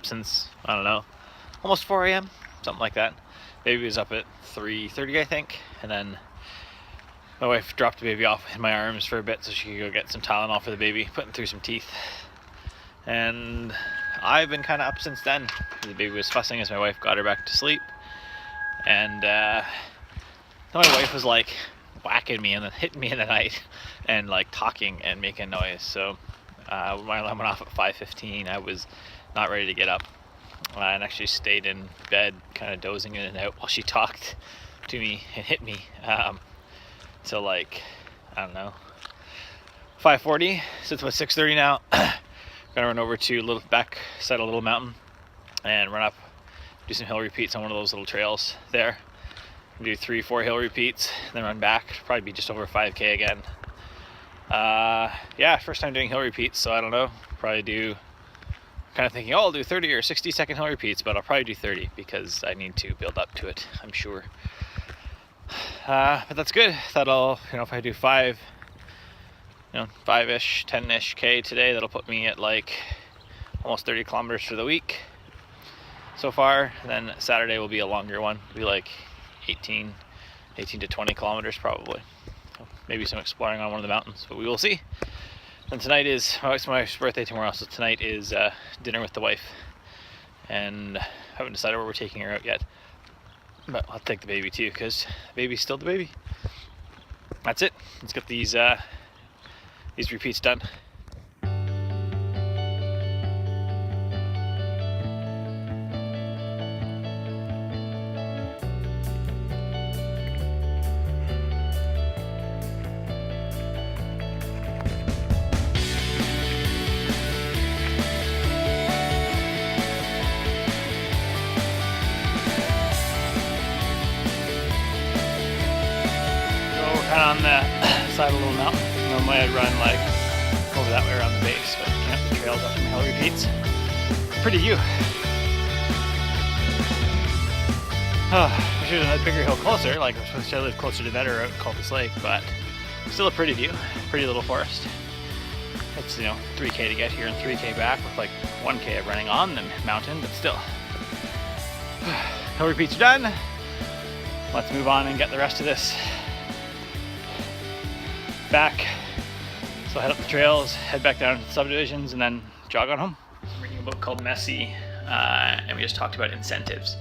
since, I don't know, almost 4 a.m., something like that. Baby was up at 3:30, I think, and then my wife dropped the baby off in my arms for a bit so she could go get some Tylenol for the baby, putting through some teeth. And I've been kind of up since then. The baby was fussing as my wife got her back to sleep, and then my wife was like whacking me and then hitting me in the night and like talking and making noise. So when my alarm went off at 5:15, I was not ready to get up, and actually stayed in bed kind of dozing in and out while she talked to me and hit me till like, I don't know, 5:40. So it's about 6:30 now. Gonna run over to back side of Little Mountain and run up, do some hill repeats on one of those little trails there. Do 3-4 hill repeats, then run back. Probably be just over 5K again. Yeah, first time doing hill repeats, so I don't know. Probably do, kind of thinking, oh, I'll do 30 or 60-second hill repeats, but I'll probably do 30 because I need to build up to it, I'm sure. But that's good. That'll, if I do 5-ish, 10-ish K today, that'll put me at like almost 30 kilometers for the week so far. And then Saturday will be a longer one. It'll be like 18 to 20 kilometers probably. So maybe some exploring on one of the mountains, but we will see. And tonight is, it's my wife's birthday tomorrow, so tonight is dinner with the wife. And I haven't decided where we're taking her out yet. But I'll take the baby too, because the baby's still the baby. That's it. Let's get these repeats done. On the side of a little mountain. Normally I'd run like over that way around the base, but looking up the trails up from hill repeats. Pretty view. I should have done a bigger hill closer, like I was supposed to live closer to Vetter out in Cultus Lake, but still a pretty view. Pretty little forest. It's 3K to get here and 3K back with like 1K of running on the mountain, but still. Hill repeats are done. Let's move on and get the rest of this back. So head up the trails, head back down to the subdivisions, and then jog on home. I'm reading a book called Messy, and we just talked about incentives.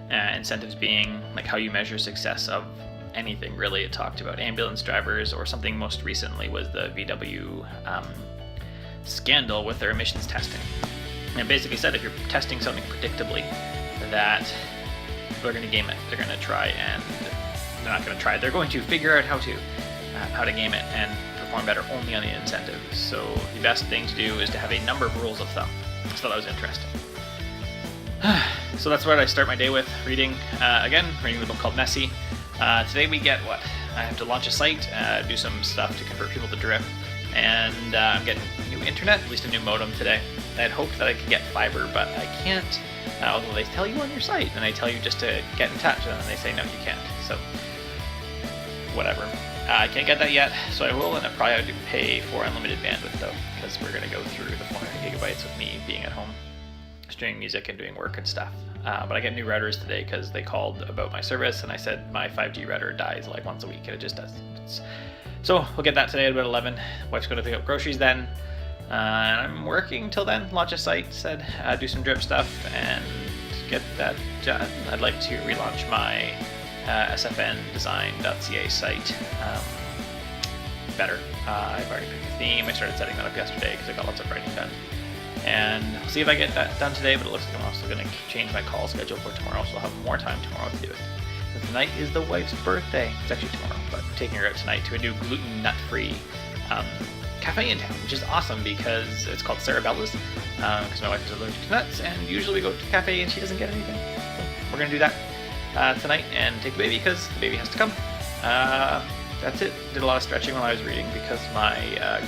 Incentives being like how you measure success of anything, really. It talked about ambulance drivers, or something most recently was the VW scandal with their emissions testing. And it basically said if you're testing something predictably, that they're going to game it. They're going to try, and they're not going to try. They're going to figure out how to game it and perform better only on the incentives. So the best thing to do is to have a number of rules of thumb. So that was interesting. So that's what I start my day with, reading the book called Messy. Today we get what? I have to launch a site, do some stuff to convert people to drip, and I'm getting new internet, at least a new modem today. I had hoped that I could get fiber, but I can't, although they tell you on your site, and they tell you just to get in touch, and then they say no, you can't. So whatever. I can't get that yet, so I will, and I probably have to pay for unlimited bandwidth though, because we're going to go through the 400 gigabytes with me being at home, streaming music and doing work and stuff. But I get new routers today because they called about my service, and I said my 5G router dies like once a week, and it just does. So we'll get that today at about 11. Wife's going to pick up groceries then, and I'm working till then. Launch a site, do some drip stuff, and get that done. I'd like to relaunch my sfndesign.ca site better. I've already picked a theme. I started setting that up yesterday because I got lots of writing done. And I'll see if I get that done today, but it looks like I'm also going to change my call schedule for tomorrow, so I'll have more time tomorrow to do it. And tonight is the wife's birthday. It's actually tomorrow, but I'm taking her out tonight to a new gluten nut-free cafe in town, which is awesome because it's called Cerebella's, because my wife is allergic to nuts, and usually we go to the cafe and she doesn't get anything. So we're going to do that tonight and take the baby because the baby has to come. That's it. Did a lot of stretching while I was reading because my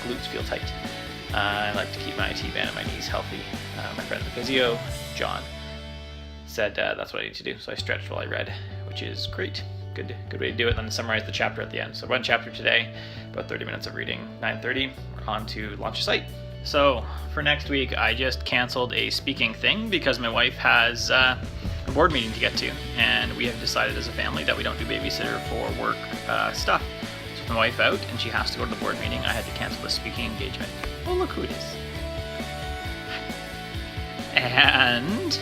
glutes feel tight. I like to keep my T-band and my knees healthy. My friend the physio, John, said that's what I need to do. So I stretched while I read, which is great. Good way to do it. Then summarize the chapter at the end. So one chapter today, about 30 minutes of reading. 9:30, we're on to launch a site. So for next week, I just canceled a speaking thing because my wife has a board meeting to get to, and we have decided as a family that we don't do babysitter for work stuff. So with my wife out and she has to go to the board meeting, I had to cancel the speaking engagement. Oh, look who it is. And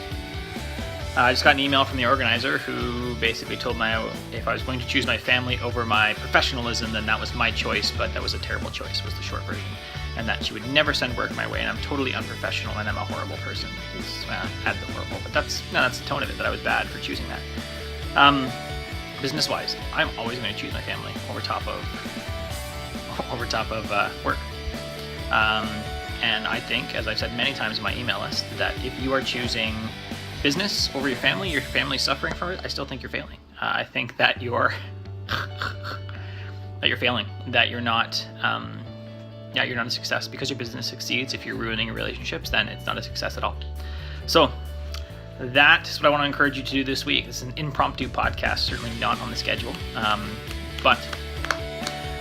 I just got an email from the organizer who basically told me if I was going to choose my family over my professionalism, then that was my choice, but that was a terrible choice, was the short version. And that she would never send work my way, and I'm totally unprofessional, and I'm a horrible person. Add the horrible, but that's the tone of it, that I was bad for choosing that. Business-wise, I'm always going to choose my family over top of work. And I think, as I've said many times in my email list, that if you are choosing business over your family's suffering for it, I still think you're failing. I think that you're failing, that you're not you're not a success. Because your business succeeds, if you're ruining your relationships, then it's not a success at all. So that's what I want to encourage you to do this week. This is an impromptu podcast, certainly not on the schedule, but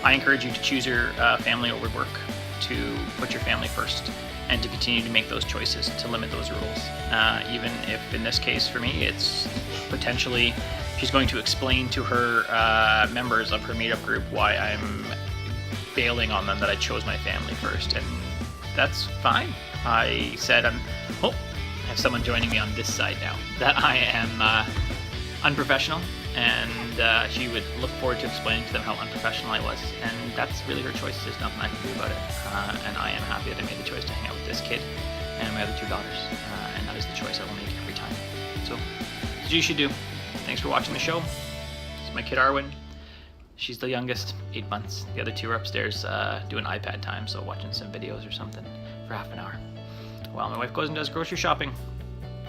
I encourage you to choose your family over work, to put your family first, and to continue to make those choices, to limit those rules. Even if, in this case for me, it's potentially she's going to explain to her members of her meetup group why I'm bailing on them, that I chose my family first, and that's fine. I said I have someone joining me on this side now, that I am unprofessional, and she would look forward to explaining to them how unprofessional I was, and that's really her choice. There's nothing I can do about it, and I am happy that I made the choice to hang out with this kid and my other two daughters, and that is the choice I will make every time. So that's what you should do. Thanks for watching the show. This is my kid Arwen. She's the youngest, 8 months. The other two are upstairs doing iPad time, so watching some videos or something for half an hour while my wife goes and does grocery shopping.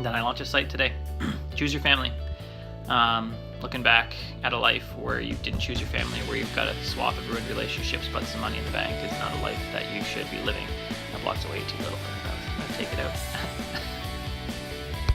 Then I launch a site today. Choose your family. Looking back at a life where you didn't choose your family, where you've got a swath of ruined relationships but some money in the bank, is not a life that you should be living. I have lots of way too little for that. I'm going to take it out.